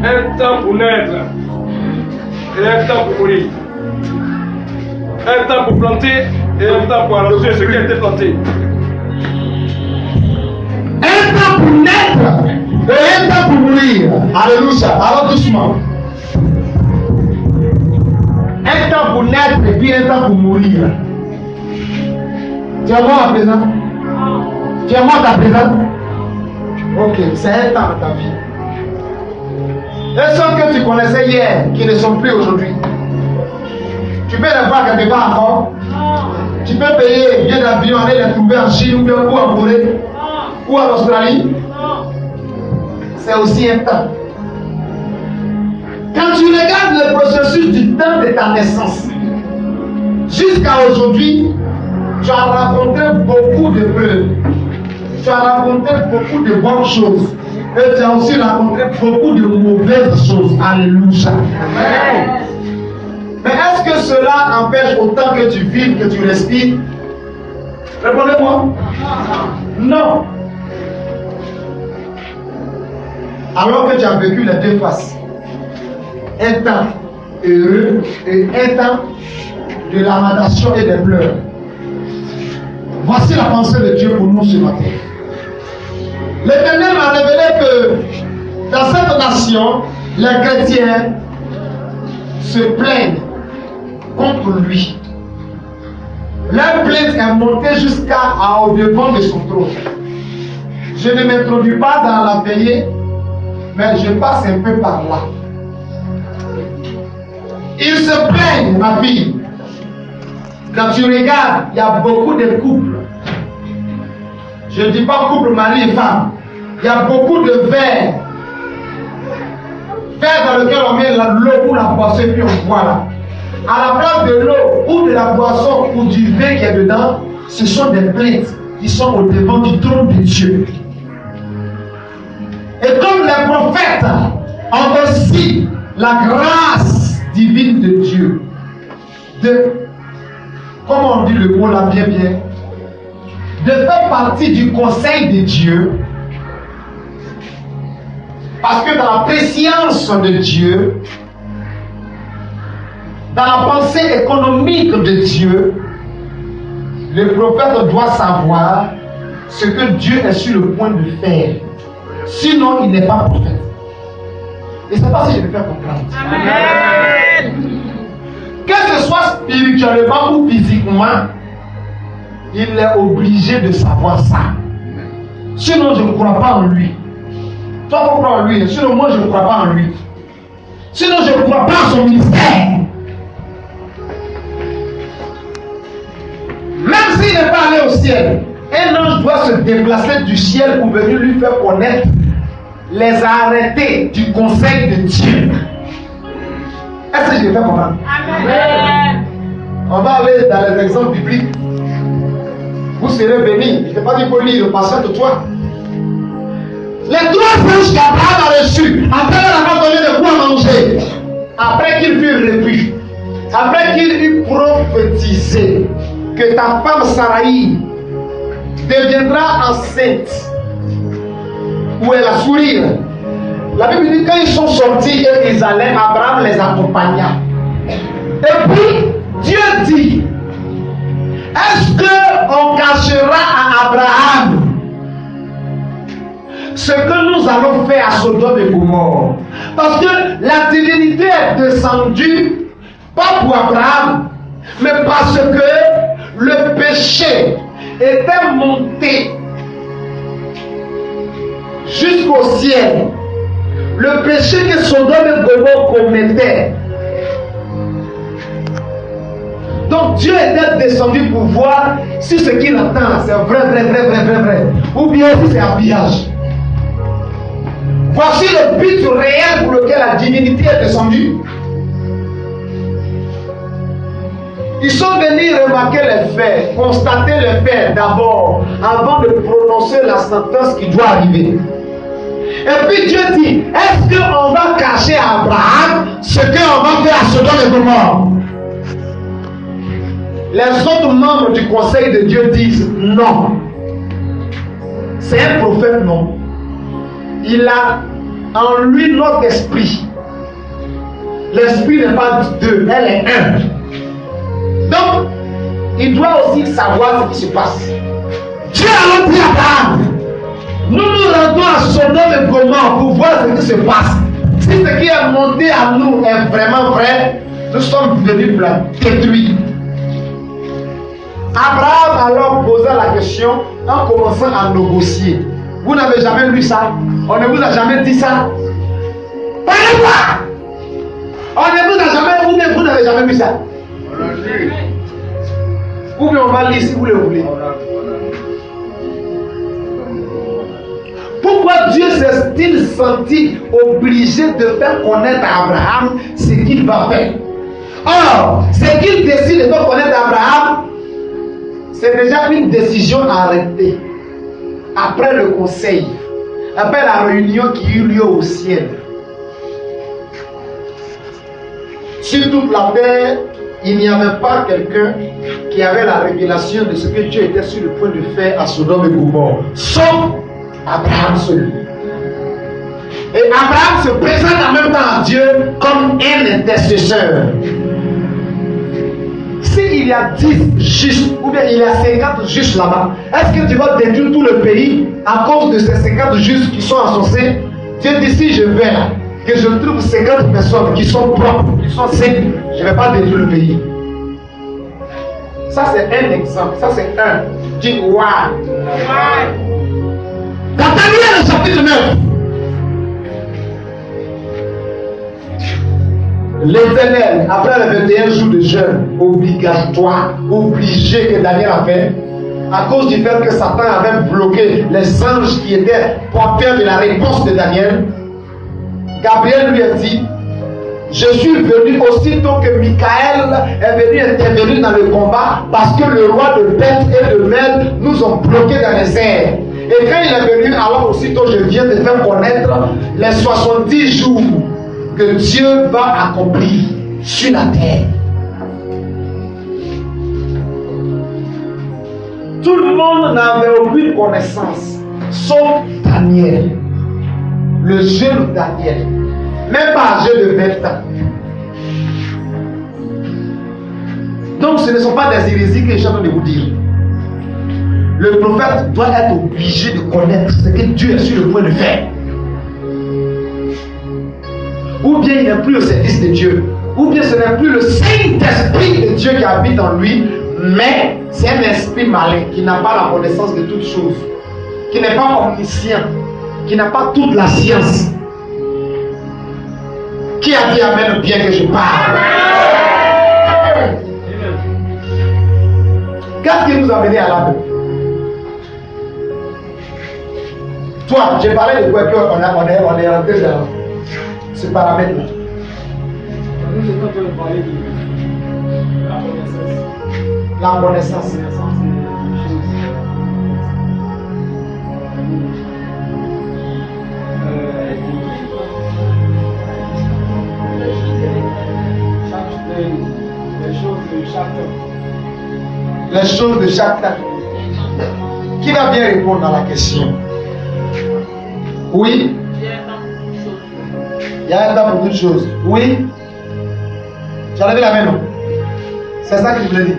Un temps pour naître et un temps pour mourir. Un temps pour planter et un temps pour arranger ce qui a été planté. Un temps pour naître et un temps pour mourir. Alléluia. Alors doucement. Un temps pour naître et puis un temps pour mourir. Tu es mort à présent? Tu es mort à présent? Ok, c'est un temps de ta vie. Les gens que tu connaissais hier, qui ne sont plus aujourd'hui, tu peux les voir quelque part encore? Tu peux payer un billet d'avion, aller les trouver en Chine ou bien en Corée ou en Australie? C'est aussi un temps. Quand tu regardes le processus du temps de ta naissance, jusqu'à aujourd'hui, tu as rencontré beaucoup de preuves. Tu as rencontré beaucoup de bonnes choses. Et tu as aussi rencontré beaucoup de mauvaises choses. Alléluia. Mais est-ce que cela empêche autant que tu vives, que tu respires? Répondez-moi. Non. Alors que tu as vécu les deux faces. Un temps heureux et un temps de lamentation et de pleurs. Voici la pensée de Dieu pour nous ce matin. L'Éternel m'a révélé que dans cette nation, les chrétiens se plaignent contre lui. Leur plainte est montée jusqu'à au devant de son trône. Je ne m'introduis pas dans la veillée, mais je passe un peu par là. Ils se plaignent, ma fille. Quand tu regardes, il y a beaucoup de couples. Je ne dis pas couple mari et femme. Il y a beaucoup de verres. Verres dans lequel on met l'eau ou la boisson et puis on boit là. À la place de l'eau ou de la boisson ou du vin qui est dedans, ce sont des plaintes qui sont au devant du trône de Dieu. Et comme les prophètes ont aussi la grâce divine de Dieu, comment on dit le mot là bien, de faire partie du conseil de Dieu, parce que dans la préscience de Dieu, dans la pensée économique de Dieu, le prophète doit savoir ce que Dieu est sur le point de faire. Sinon, il n'est pas prophète. Et c'est pas si je vais faire comprendre. Amen. Que ce soit spirituellement ou physiquement, il est obligé de savoir ça. Sinon, je ne crois pas en lui. Toi, tu crois en lui. Sinon, moi, je ne crois pas en lui. Sinon, je ne crois pas en son ministère. Même s'il n'est pas allé au ciel, un ange doit se déplacer du ciel pour venir lui faire connaître les arrêtés du conseil de Dieu. Est-ce que je vais faire comprendre? Amen. On va aller dans les exemples bibliques. Vous serez bénis. Je n'ai pas dit pour lire, patiente de toi. Les trois anges qu'Abraham a reçus, après leur avoir donné de quoi manger, après qu'il fut repu, après qu'il eut prophétisé que ta femme Saraï deviendra enceinte, où elle a sourire. La Bible dit quand ils sont sortis et ils allaient, Abraham les accompagna. Et puis Dieu dit, est-ce qu'on cachera à Abraham ce que nous allons faire à Sodome et Gomorrhe? Parce que la divinité est descendue, pas pour Abraham, mais parce que le péché était monté jusqu'au ciel. Le péché que Sodome et Gomorrhe commettaient. Donc Dieu était descendu pour voir si ce qu'il attend c'est vrai. Ou bien si c'est habillage. Voici le but réel pour lequel la divinité est descendue. Ils sont venus remarquer les faits, constater les faits d'abord, avant de prononcer la sentence qui doit arriver. Et puis Dieu dit, est-ce qu'on va cacher à Abraham ce qu'on va faire à Sodome et Gomorrhe? Les autres membres du conseil de Dieu disent non. C'est un prophète, non. Il a en lui notre esprit. L'esprit n'est pas deux, elle est un. Donc, il doit aussi savoir ce qui se passe. Dieu a alors dit à Abraham, nous nous rendons à Sodome et Gomorrhe pour voir ce qui se passe. Si ce qui est monté à nous est vraiment vrai, nous sommes venus pour la détruire. Abraham alors posa la question en commençant à négocier. Vous n'avez jamais lu ça? On ne vous a jamais dit ça? Parlez pas! On ne vous a jamais, vous n'avez jamais vu ça? On a lu. Ou bien on va lire si vous le voulez. Pourquoi Dieu s'est-il senti obligé de faire connaître à Abraham ce qu'il va faire? Or, ce qu'il décide de faire connaître à Abraham, c'est déjà une décision arrêtée. Après le conseil, après la réunion qui eut lieu au ciel. Sur toute la terre, il n'y avait pas quelqu'un qui avait la révélation de ce que Dieu était sur le point de faire à Sodome et Gomorrhe, sauf Abraham seul. Et Abraham se présente en même temps à Dieu comme un intercesseur. S'il y a 10 justes, ou bien il y a 50 justes là-bas, est-ce que tu vas détruire tout le pays à cause de ces 50 justes qui sont insensés? Dieu dit, si je vais là, que je trouve 50 personnes qui sont propres, qui sont saines, je ne vais pas détruire le pays. Ça c'est un exemple, ça c'est un. Dis waouh. Dans Daniel chapitre 9, l'Éternel, après les 21 jours de jeûne obligatoire, obligé que Daniel a fait, à cause du fait que Satan avait bloqué les anges qui étaient porteurs de la réponse de Daniel, Gabriel lui a dit, je suis venu aussitôt que Michael est venu intervenir dans le combat parce que le roi de Beth et de Mel nous ont bloqués dans les airs. Et quand il est venu, alors aussitôt je viens de faire connaître les 70 jours que Dieu va accomplir sur la terre. Tout le monde n'avait aucune connaissance, sauf Daniel, le jeune Daniel, même pas âgé de 20 ans. Donc ce ne sont pas des hérésies que je suis en train de vous dire. Le prophète doit être obligé de connaître ce que Dieu est sur le point de faire. Ou bien il n'est plus au service de Dieu, ou bien ce n'est plus le Saint-Esprit de Dieu qui habite en lui, mais c'est un esprit malin qui n'a pas la connaissance de toutes choses, qui n'est pas omniscient, qui n'a pas toute la science. Qui a dit amen bien que je parle? Qu'est-ce qui nous a mené à là-bas? Toi, j'ai parlé de quoi qu'on est rentré dans ce paramètre-là. Nous étions en train de parler de la connaissance. La connaissance. Les choses de chaque temps. Qui va bien répondre à la question? Oui. Il y a un temps pour toutes choses. Oui. Tu as levé la main, non? C'est ça que je voulais dire.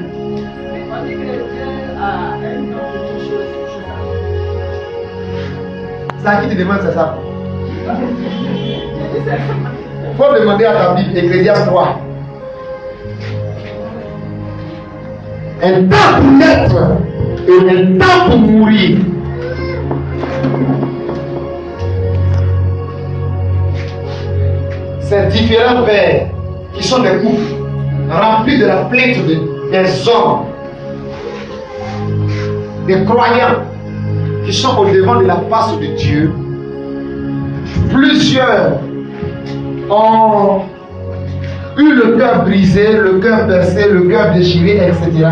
C'est à qui tu demandes, c'est ça? Il faut demander à ta Bible, Ecclésiaste 3. Un temps pour naître et un temps pour mourir. Ces différents vers qui sont des couples remplis de la plainte des hommes, des croyants qui sont au devant de la face de Dieu. Plusieurs ont eu le cœur brisé, le cœur percé, le cœur déchiré, etc.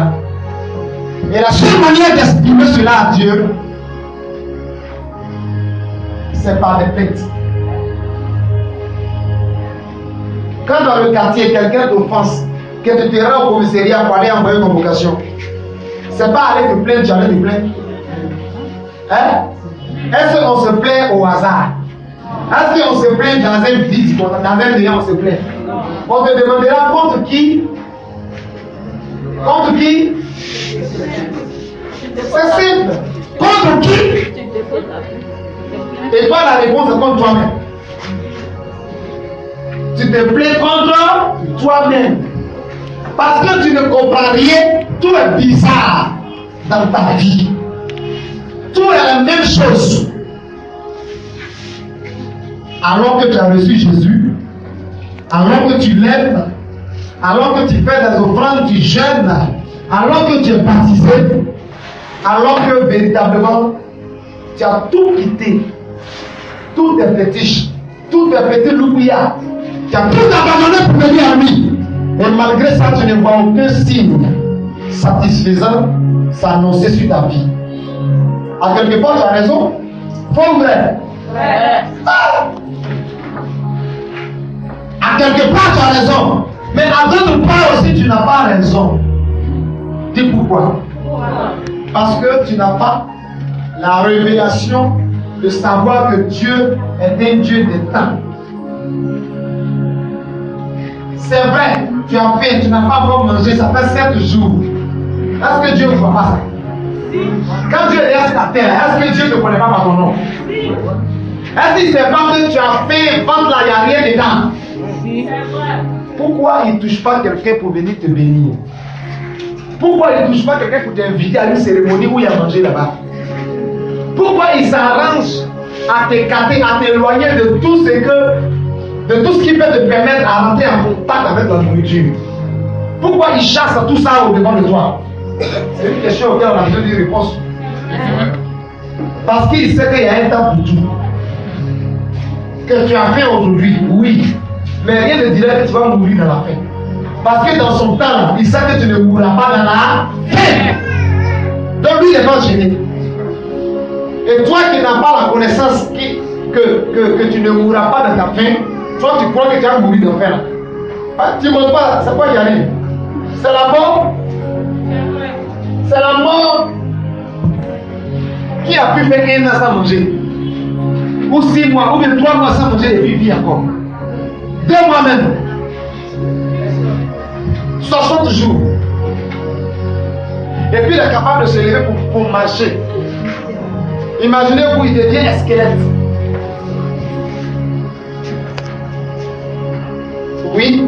Et la seule manière d'exprimer cela à Dieu, c'est par les plaintes. Quand dans le quartier, quelqu'un t'offense, que tu te rends au commissariat pour aller envoyer une convocation, c'est pas aller te plaindre, j'allais te plaindre. Hein? Est-ce qu'on se plaint au hasard? Est-ce qu'on se plaint plaint dans un vide, dans un néant, on se plaint. On te demandera contre qui? Contre qui? C'est simple. Contre qui? Et toi, la réponse est contre toi-même. Tu te plains contre toi-même. Parce que tu ne comprends rien, tout est bizarre dans ta vie. Tout est la même chose. Alors que tu as reçu Jésus, alors que tu l'aimes, alors que tu fais des offrandes, tu jeûnes, alors que tu es baptisé, alors que véritablement tu as tout quitté, tous tes fétiches, tous tes petits loupias, tu as tout abandonné pour venir à lui. Et malgré ça, tu ne vois aucun signe satisfaisant s'annoncer sur ta vie. À quelque part, tu as raison. Faux ou vrai? Ah! À quelque part, tu as raison. Mais à d'autres part aussi, tu n'as pas raison. Dis pourquoi? Parce que tu n'as pas la révélation de savoir que Dieu est un Dieu des temps. C'est vrai, tu as faim, tu n'as pas encore mangé, ça fait 7 jours. Est-ce que Dieu ne voit pas ça? Quand Dieu est derrière ta terre, est-ce que Dieu ne te connaît pas par ton nom? Est-ce qu'il ne sait pas que tu as faim, ventre là, il n'y a rien dedans? Pourquoi il ne touche pas quelqu'un pour venir te bénir? Pourquoi il ne touche pas quelqu'un pour t'inviter à une cérémonie où il y a mangé là-bas? Pourquoi il s'arrange à t'écarter, à t'éloigner de tout ce qui peut te permettre à rentrer en contact avec la nourriture? Pourquoi il chasse tout ça au-devant de toi? C'est une question auquel on a besoin d'une réponse. Parce qu'il sait qu'il y a un temps pour tout. Que tu as faim aujourd'hui, oui. Mais rien ne dirait que tu vas mourir dans la faim. Parce que dans son temps, il sait que tu ne mourras pas dans la faim. Donc lui, il n'est pas gêné. Et toi qui n'as pas la connaissance que tu ne mourras pas dans ta faim, toi tu crois que tu vas mourir dans la faim. Tu ne montes pas, c'est quoi qui arrive? C'est la mort. C'est la mort. Qui a pu faire 1 an sans manger? Ou 6 mois, ou bien 3 mois sans manger et puis vit encore. 2 mois même. 60 jours. Et puis il est capable de se lever pour marcher. Imaginez-vous, il devient un squelette. Oui,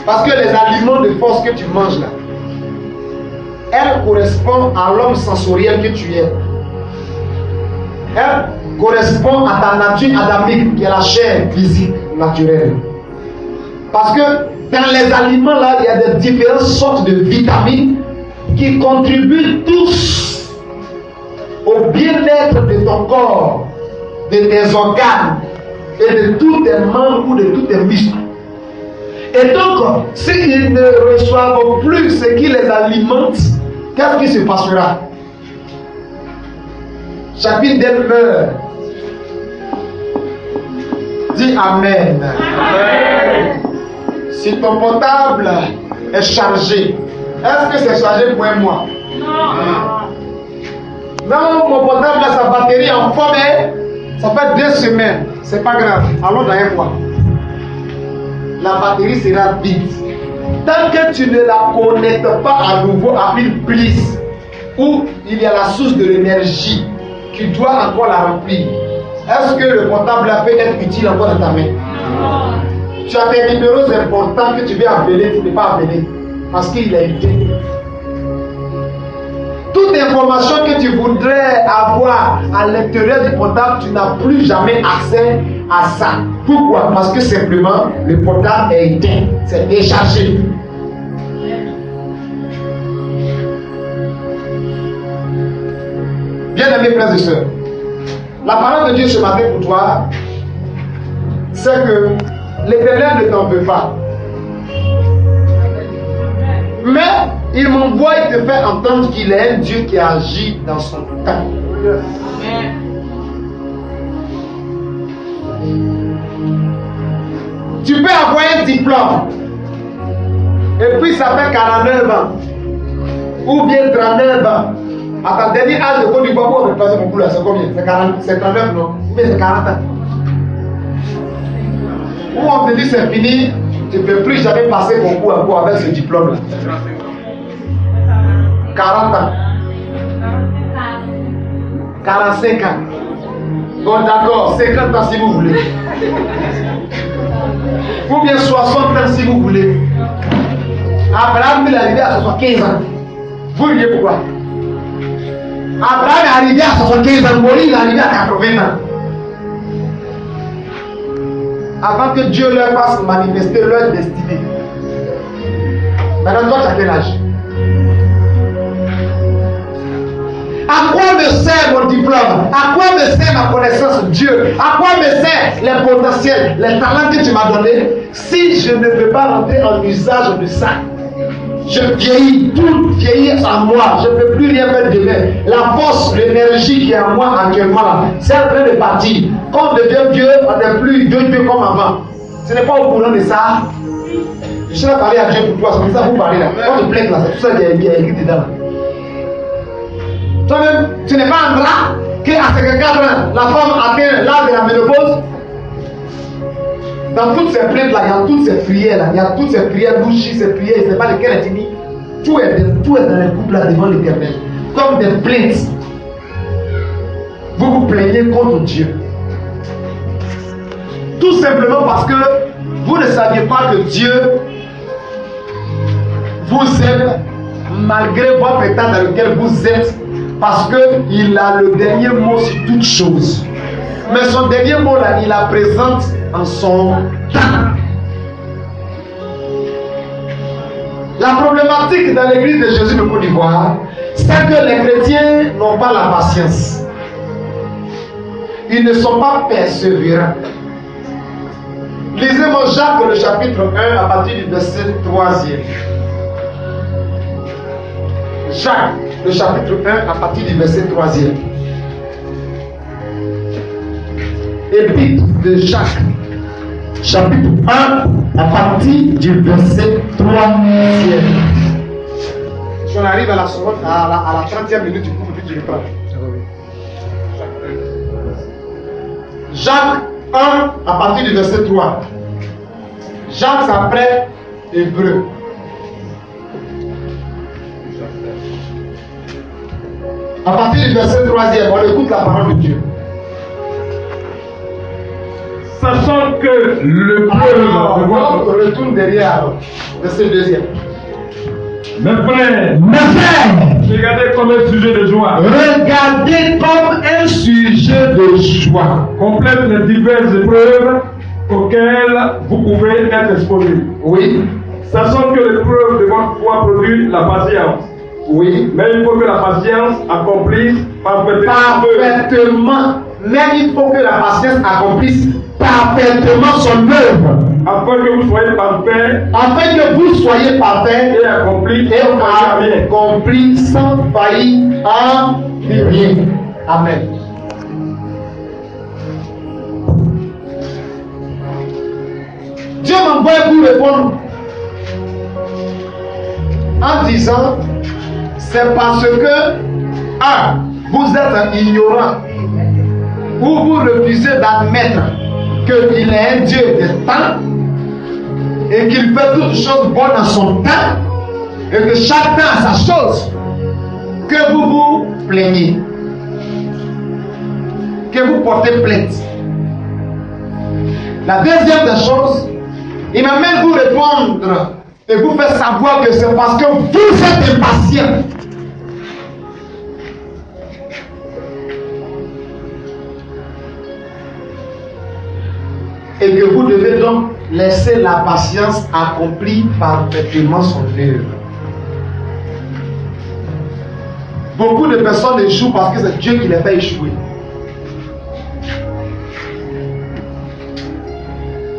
parce que les aliments de force que tu manges là, elles correspondent à l'homme sensoriel que tu es. Elles correspondent à ta nature adamique qui est la chair physique naturelle. Parce que dans les aliments là, il y a des différentes sortes de vitamines qui contribuent tous au bien-être de ton corps, de tes organes et de tous tes membres ou de tous tes muscles. Et donc, s'ils ne reçoivent plus ce qui les alimente, qu'est-ce qui se passera? Chacune d'elles meurt. Dis Amen. Amen. Si ton portable est chargé, est-ce que c'est chargé pour un mois? Non, mon portable a sa batterie en forme, ça fait 2 semaines. C'est pas grave. Allons dans un mois. La batterie sera vide. Tant que tu ne la connectes pas à nouveau à une prise où il y a la source de l'énergie, tu dois encore la remplir. Est-ce que le portable peut être utile encore dans ta main? Tu as des numéros importants que tu veux appeler, tu ne peux pas appeler parce qu'il est utile. Toute information que tu voudrais avoir à l'intérieur du portable, tu n'as plus jamais accès à ça. Pourquoi? Parce que simplement, le portable est éteint, c'est déchargé. Bien-aimés frères et sœurs, la parole de Dieu ce matin pour toi, c'est que l'Éternel ne t'en veut pas. Mais il m'envoie et te fait entendre qu'il est un Dieu qui agit dans son temps. Tu peux avoir un diplôme et puis ça fait 49 ans ou bien 39 ans. À ta dernière âge de Côte d'Ivoire, pour remplacer mon boulot, c'est combien? C'est 39, non? Ou bien c'est 40 ans? on te dit c'est fini, tu ne peux plus jamais passer concours encore avec ce diplôme-là. 40 ans. 45 ans. Bon d'accord, 50 ans si vous voulez. Ou bien 60 ans si vous voulez. Abraham il est arrivé à 75 ans. Vous voyez pourquoi? Abraham est arrivé à 75 ans, Moïse est arrivé à 80 ans. Avant que Dieu leur fasse manifester leur destinée. Maintenant, toi, tu as quel âge? À quoi me sert mon diplôme? À quoi me sert ma connaissance de Dieu? À quoi me sert les potentiels, les talents que tu m'as donnés si je ne peux pas rentrer en usage de ça? Je vieillis, tout vieillit en moi, je ne peux plus rien faire demain. La force, l'énergie qui est en moi actuellement là, c'est en train de partir. Quand on devient vieux, on n'est plus vieux comme avant. Ce n'est pas au courant de ça. Je suis là parler à Dieu pour toi, c'est ça que vous parlez là. Quand tu plains là, c'est tout ça qui est écrit dedans. Toi-même, tu n'es pas un drap qu'à 54 ans, la femme atteint l'âge de la ménopause. Dans toutes ces plaintes là, il y a toutes ces prières là, il y a toutes ces prières bougies, ces prières, je ne sais pas lesquelles est mis. Tout est dans les couples là devant l'Éternel. Comme des plaintes. Vous vous plaignez contre Dieu. Tout simplement parce que vous ne saviez pas que Dieu vous aime malgré votre état dans lequel vous êtes, parce qu'il a le dernier mot sur toutes choses. Mais son dernier mot là, il la présente en son temps. La problématique dans l'église de Jésus de Côte d'Ivoire, c'est que les chrétiens n'ont pas la patience. Ils ne sont pas persévérants. Lisez-moi Jacques le chapitre 1 à partir du verset 3e. Jacques le chapitre 1 à partir du verset 3e. Épître de Jacques, chapitre 1 à partir du verset 3e. Si on arrive à la seconde, à la 30e minute, du coup, tu reprends. Jacques 1 à partir du verset 3. Jacques c'est après Hébreu. À partir du verset 3e, on écoute la parole de Dieu. Sachant que le peuple on retourne derrière. Verset 2e. Mes frères, regardez comme un sujet de joie. Regardez comme un sujet de joie. Complète les diverses épreuves auxquelles vous pouvez être exposés. Oui. Sachant que l'épreuve de votre foi produit la patience. Oui. Mais il faut que la patience accomplisse parfaitement. Mais il faut que la patience accomplisse parfaitement son œuvre. Afin que vous soyez parfaits. Afin que vous soyez parfaits et accomplis sans faillir en rien. Amen. Dieu m'envoie pour répondre en disant c'est parce que vous êtes ignorant ou vous refusez d'admettre qu'il est un Dieu de temps et qu'il fait toutes choses bonnes en son temps et que chaque temps a sa chose, que vous vous plaignez, que vous portez plainte. La deuxième des choses, il m'a même vous répondre et vous faire savoir que c'est parce que vous êtes impatient. Et que vous devez donc laisser la patience accomplir parfaitement son œuvre. Beaucoup de personnes échouent parce que c'est Dieu qui les fait échouer.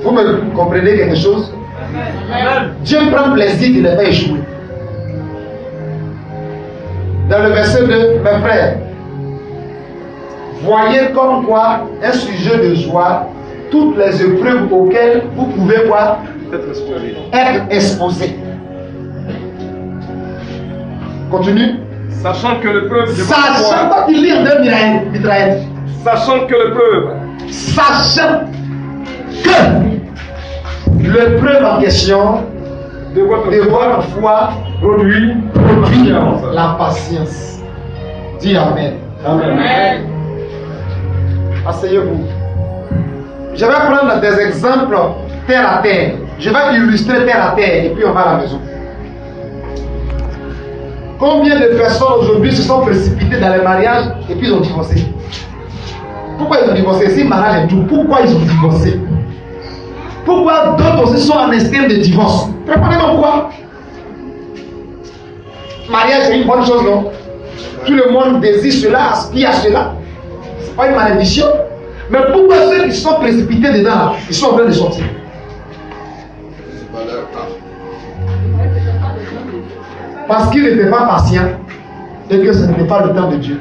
Vous me comprenez quelque chose? Amen. Dieu prend plaisir de les faire échouer. Dans le verset 2, mes frères, voyez comme quoi un sujet de joie toutes les épreuves auxquelles vous pouvez quoi? Être exposé. Continue. Sachant que l'épreuve de Sachant que tu lis en deux Sachant que l'épreuve. Sachant que L'épreuve en question de votre de votre foi produit produit patience. la patience. Dis Amen. Amen. Asseyez-vous. Je vais prendre des exemples terre à terre. Je vais illustrer terre à terre et puis on va à la maison. Combien de personnes aujourd'hui se sont précipitées dans les mariages et puis ils ont divorcé? Pourquoi ils ont divorcé? Si le mariage est tout, pourquoi ils ont divorcé? Pourquoi d'autres aussi sont en instinct de divorce? Répondez-moi pourquoi? Mariage c'est une bonne chose, non? Tout le monde désire cela, aspire à cela. Ce n'est pas une malédiction. Mais pourquoi ceux qui sont précipités dedans, là, ils sont en train de sortir? Parce qu'ils n'étaient pas patients et que ce n'était pas le temps de Dieu.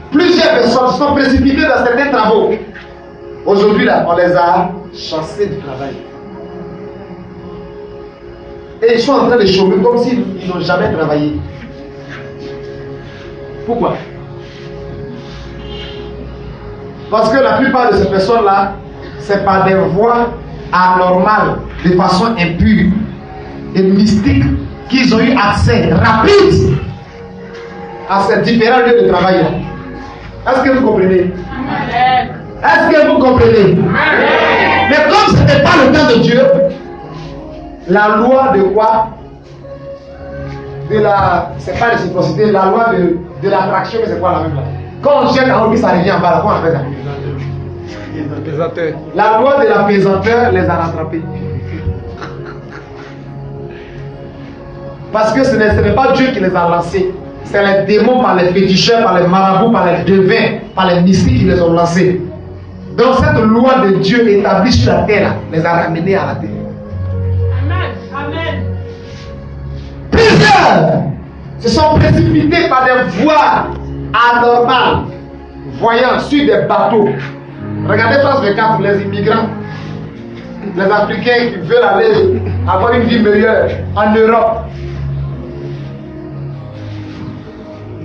Plusieurs personnes sont précipitées dans certains travaux. Aujourd'hui, là, on les a chassés du travail. Et ils sont en train de chômer comme s'ils n'ont jamais travaillé. Pourquoi? Parce que la plupart de ces personnes-là, c'est par des voies anormales, de façon impure et mystique, qu'ils ont eu accès rapide à ces différents lieux de travail. Est-ce que vous comprenez? Est-ce que vous comprenez? Mais comme ce n'était pas le temps de Dieu, la loi de quoi? De la... C'est pas la réciprocité, la loi de l'attraction, mais c'est quoi la même là? Quand on jette en haut, ça revient en bas, là, comment on appelle ça? Pesanteur. La loi de la pesanteur les a rattrapés. Parce que ce n'est pas Dieu qui les a lancés. C'est les démons par les féticheurs, par les marabouts, par les devins, par les mystiques qui les ont lancés. Donc cette loi de Dieu établie sur la terre les a ramenés à la terre. Amen. Amen. Plusieurs se sont précipités par des voies anormales, voyant sur des bateaux. Regardez France 24, les immigrants, les Africains qui veulent aller avoir une vie meilleure en Europe.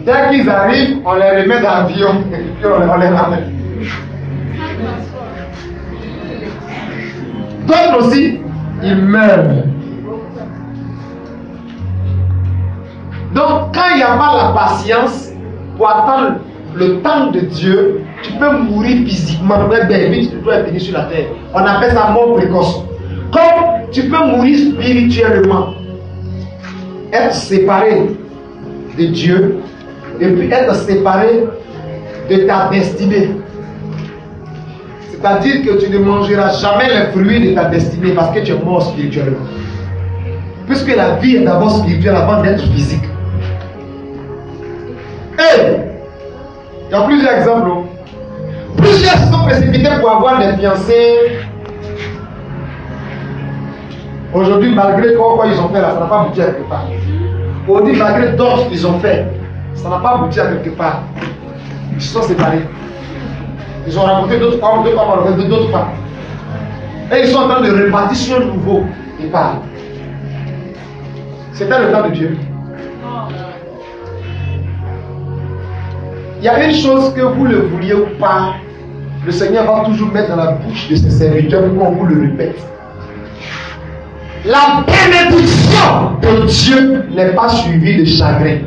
Dès qu'ils arrivent, on les remet dans l'avion et puis on les ramène. D'autres aussi, ils meurent. Donc, quand il n'y a pas la patience pour attendre le temps de Dieu, tu peux mourir physiquement, mais vite, tu dois venir sur la terre. On appelle ça mort précoce. Comme tu peux mourir spirituellement, être séparé de Dieu, et puis être séparé de ta destinée. C'est-à-dire que tu ne mangeras jamais les fruits de ta destinée parce que tu es mort spirituellement. Puisque la vie est d'abord spirituelle avant d'être physique. Et il y a plusieurs exemples. Plusieurs se sont précipités pour avoir des fiancés. Aujourd'hui, malgré quoi ils ont fait là, ça n'a pas abouti à quelque part. Aujourd'hui, malgré d'autres qu'ils ont fait, ça n'a pas abouti à quelque part. Ils se sont séparés. Ils ont rencontré d'autres femmes, d'autres femmes ont rencontré d'autres femmes. Et ils sont en train de repartir sur un nouveau départ. C'était le temps de Dieu. Il y a une chose que vous le vouliez ou pas, le Seigneur va toujours mettre dans la bouche de ses serviteurs pour qu'on vous le répète. La bénédiction de Dieu n'est pas suivie de chagrin.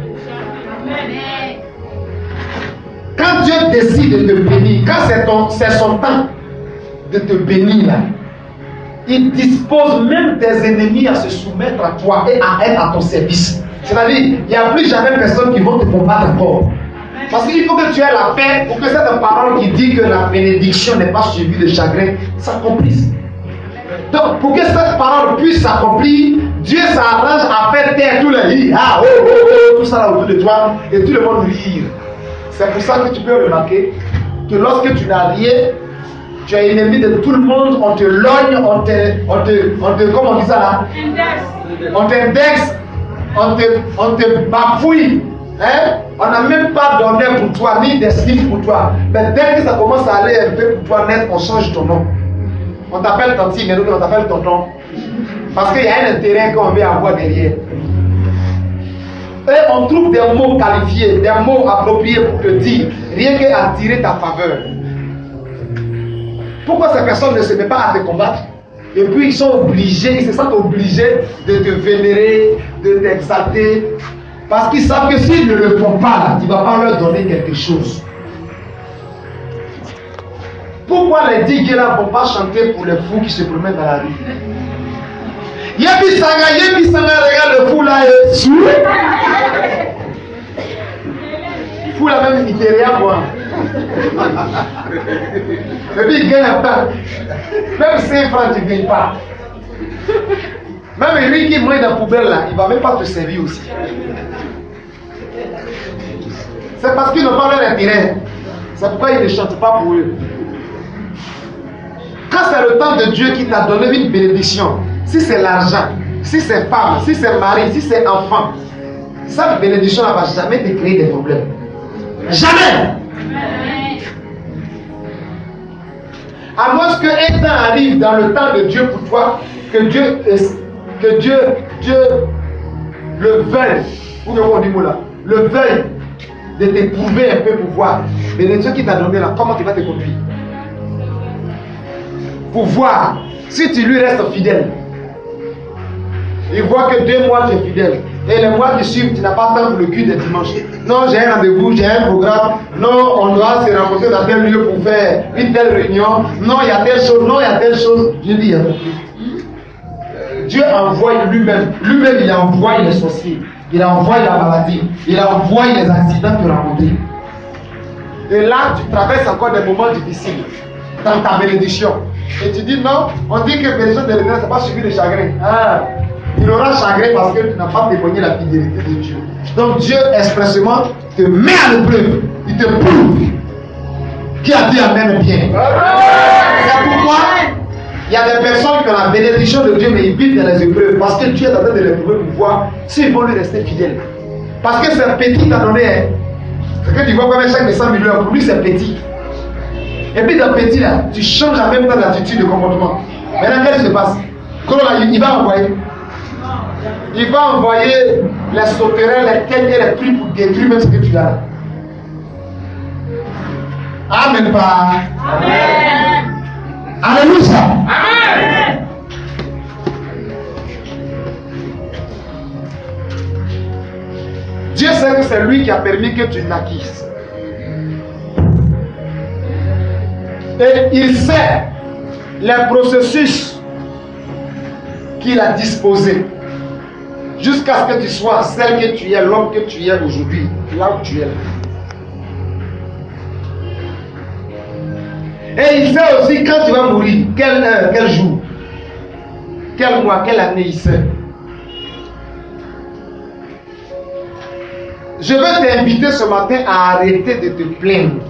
Quand Dieu décide de te bénir, quand c'est son temps de te bénir, là, il dispose même tes ennemis à se soumettre à toi et à être à ton service. C'est-à-dire, il n'y a plus jamais personne qui va te combattre encore. Parce qu'il faut que tu aies la paix pour que cette parole qui dit que la bénédiction n'est pas suivie de chagrin s'accomplisse. Donc, pour que cette parole puisse s'accomplir, Dieu s'arrange à faire taire tous les rires. Ah, oh, oh, oh, tout ça là autour de toi, et tout le monde rire. C'est pour ça que tu peux remarquer que lorsque tu n'as rien, tu es ennemi de tout le monde, on te logne, on te comment on dit ça là? On t'indexe, on te bafouille. Hein? On n'a même pas d'honneur pour toi, ni d'estime pour toi. Mais dès que ça commence à aller un peu pour toi net, on change ton nom. On t'appelle tanti, mais nous on t'appelle tonton. Parce qu'il y a un intérêt qu'on veut avoir derrière. Et on trouve des mots qualifiés, des mots appropriés pour te dire, rien qu'attirer ta faveur. Pourquoi ces personnes ne se mettent pas à te combattre? Et puis ils sont obligés, ils se sentent obligés de te vénérer, de t'exalter. Parce qu'ils savent que s'ils ne le font pas, là, tu ne vas pas leur donner quelque chose. Pourquoi les digues là ne vont pas chanter pour les fous qui se promènent dans la rue? Yebi Sanga, regarde le fou là. Fou là même, il ne fait rien moi. Et puis il gagne un temps. Même 5 francs, tu ne gagnes pas. Même lui qui mange dans la poubelle là, il ne va même pas te servir aussi. C'est parce qu'ils n'ont pas leur intérêt. C'est pourquoi ils ne chantent pas pour eux. Quand c'est le temps de Dieu qui t'a donné une bénédiction, si c'est l'argent, si c'est femme, si c'est mari, si c'est enfant, cette bénédiction ne va jamais te créer des problèmes. Jamais. À moins qu'un temps arrive dans le temps de Dieu pour toi, que Dieu le veuille, ou comment on dit là, le veuille de t'éprouver un peu pour voir. Bénédiction qui t'a donné là, comment tu vas te conduire. Pour voir si tu lui restes fidèle. Il voit que 2 mois tu es fidèle. Et les mois qui suivent, tu n'as pas temps pour le culte des dimanches. Non, j'ai un rendez-vous, j'ai un programme. Non, on doit se rencontrer dans tel lieu pour faire une telle réunion. Non, il y a telle chose. Non, il y a telle chose. Je dis, Dieu envoie lui-même. Lui-même, il envoie les sorciers. Il envoie la maladie. Il envoie les accidents que tu rencontres. Et là, tu traverses encore des moments difficiles dans ta bénédiction. Et tu dis non, on dit que bénédiction de l'éternel, ce n'est pas suivi de chagrin. Ah, il aura chagrin parce que tu n'as pas témoigné la fidélité de Dieu. Donc Dieu expressément te met à l'épreuve. Il te prouve. Qui a dit amen bien? C'est pourquoi il y a des personnes qui ont la bénédiction de Dieu, mais ils vivent dans les épreuves. Parce que Dieu est en train de les prouver pour voir s'ils vont lui rester fidèles. Parce que c'est petit t'a donné. Hein. C'est que tu vois comme un chèque de 100 millions, pour lui c'est petit. Et puis dans petit là, tu changes en même temps d'attitude, de comportement. Maintenant, qu'est-ce qui se passe? Il va envoyer. Il va envoyer les sauterelles, les têtes et les prix pour détruire même ce que tu as. Amen pas. Amen. Alléluia. Amen. Dieu sait que c'est lui qui a permis que tu naquisses. Et il sait les processus qu'il a disposés jusqu'à ce que tu sois celle que tu es, l'homme que tu es aujourd'hui, là où tu es. Et il sait aussi quand tu vas mourir, quelle heure, quel jour, quel mois, quelle année il sait. Je veux t'inviter ce matin à arrêter de te plaindre.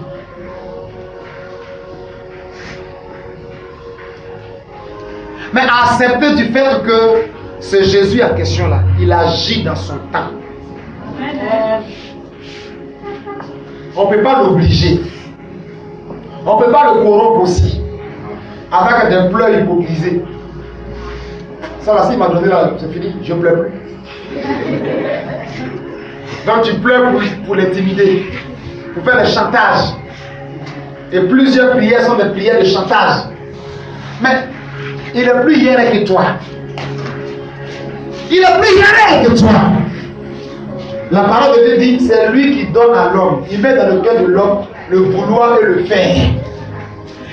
Mais accepter du fait que c'est Jésus en question là, il agit dans son temps. On ne peut pas l'obliger. On ne peut pas le corrompre aussi. Avec des pleurs hypocrisés. Ça là, s'il m'a donné là, c'est fini, je ne pleure plus. Donc tu pleures pour l'intimider, pour faire des chantages. Et plusieurs prières sont des prières de chantage. Mais il est plus hiérarque que toi. Il est plus hiérarque que toi. La parole de Dieu dit, c'est lui qui donne à l'homme. Il met dans le cœur de l'homme le vouloir et le faire.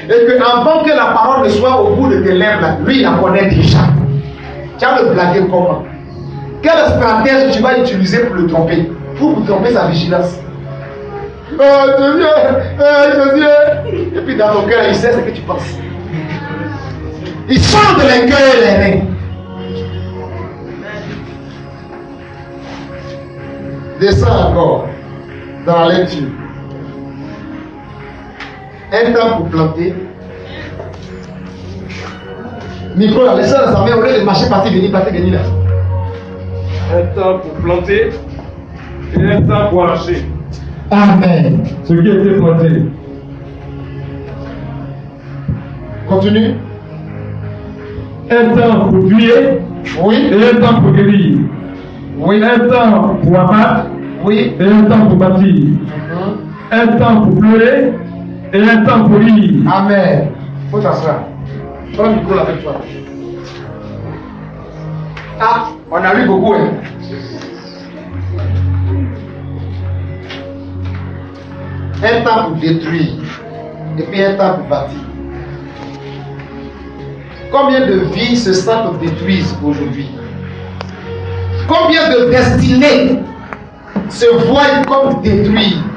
Et que avant que la parole ne soit au bout de tes lèvres, lui il la connaît déjà. Tu vas le blaguer comment? Quelle stratégie tu vas utiliser pour le tromper? Pour tromper sa vigilance. Jésus. Et puis dans ton cœur, il sait ce que tu penses. Il sort de les cœurs et les reins. Descends encore dans la lecture. Un temps pour planter. Micro là, laissez la main au lieu de marcher, partir, venir là. Un temps pour planter et un temps pour arracher. Amen. Ce qui a été planté. Continue. Un temps pour tuer, Oui. et un temps pour guérir. Oui. Un temps pour abattre, Oui. et un temps pour bâtir. Un temps pour pleurer, et un temps pour rire. Amen. Faut t'asseoir. Prends le micro avec toi. Ah, on a lu beaucoup. Hein. Un temps pour détruire et puis un temps pour bâtir. Combien de vies se sentent détruites aujourd'hui? Combien de destinées se voient comme détruites?